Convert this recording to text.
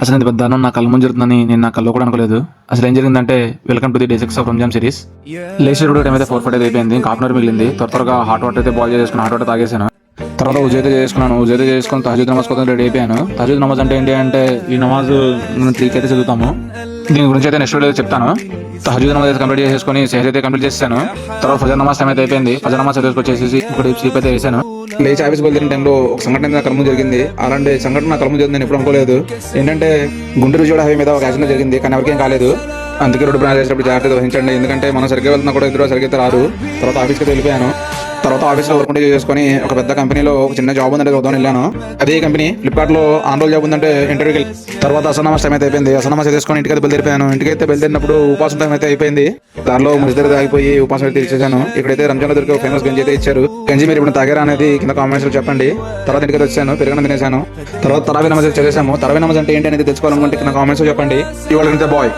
అసలు ఇంత పెద్ద దారుణం నా కళ్ళ ముందు జరుగుతుందని నేను నా కళ్ళు కూడా అనుకోలేదు. అసలు ఏం జరిగిందంటే welcome to the day 6 of Ramzan series. లేచి టైం అయితే 4:40 అయిపోయింది. ఇంకా హాఫ్ అన్ అవర్ మిగిలింది. త్వరగా హాట్ వాటర్ అయితే బాయిల్ చేసుకుని హాట్ వాటర్ తాగేసాను. తర్వాత ఉజు అయితే చేసుకున్నాను. ఉజు అయితే చేసుకుని తహజుద్ నమాజ్ కోసం రెడీ అయిపోయాను. తహజుద్ నమాజ్ అంటే ఏంటి అంటే ఈ నమాజ్ 3కి అయితే చదువుతాము. దీని గురించి అయితే నెక్స్ట్ వీడియో చెప్తాను. తహజుద్ నమాజ్ అయితే కంప్లీట్ చేసుకుని సెహర్ అయితే కంప్లీట్ చేశాను. తర్వాత ఫజర్ నమాజ్ టైం అయితే అయిపోయింది. ఫజర్ నమాజ్ చదివేసుకొచ్చేసి ఇప్పుడు స్లీప్ అయితే వేసాను. లేచి ఆఫీస్ బయలుదేరిన టైంలో ఒక సంఘటన నా కళ్ళ ముందు జరిగింది. అలాంటి సంఘటన నా కళ్ళ ముందు జరిగింది నేను ఎప్పుడు అనుకోలేదు. ఏంటంటే గుంటూరు విజయవాడ హైవే మీద ఒక యాక్సిడెంట్ జరిగింది, కానీ ఎవరికేం కాలేదు. అందుకే రోడ్డు ప్రయాణం చేసేటప్పుడు జాగ్రత్త వహించండి. ఎందుకంటే మనం సరిగ్గా వెళ్తున్నా కూడా ఇద్దరు సరిగ్గా అయితే రారు. తర్వాత ఆఫీస్కి వెళ్ళిపోయాను. తర్వాత ఆఫీస్లో వర్క్ చేసుకుని ఒక పెద్ద కంపెనీలో ఒక చిన్న జాబ్ ఉందంటే చూద్దామని వెళ్ళాను. అదే కంపెనీ ఫ్లిప్కార్ట్లో ఆన్రోల్ జాబ్ ఉందంటే ఇంటర్వ్యూకి వెళ్ళి తర్వాత అసనమాస్ టైం అయితే అయిపోయింది. అసనమాస్ చేసుకొని ఇంటికి బయలుదేరిపోయాను. ఇంటికైతే బయలుదేరినప్పుడు ఉపాసం టైం అయితే అయిపోయింది. దానిలో ముసిదర తాగిపోయి ఉపాసం అయితే ఇచ్చేసాను. ఇక్కడైతే రంజాన్లో దొరికే ఫేమస్ గంజి అయితే ఇచ్చారు. గంజి మీరు ఇప్పుడు తాగారా అనేది కింద కామెంట్స్ లో చెప్పండి. తర్వాత ఇంటికి వచ్చాను, పెరుగన్నం తినేసాను. తర్వాత తరావీ నమాజ్ చదివేసాము. తరావీ నమాజ్ అంటే ఏంటి అనేది తెలుసుకోవాలనుకుంటే కింద కామెంట్స్ లో చెప్పండి. ఇవాళ బాయ్.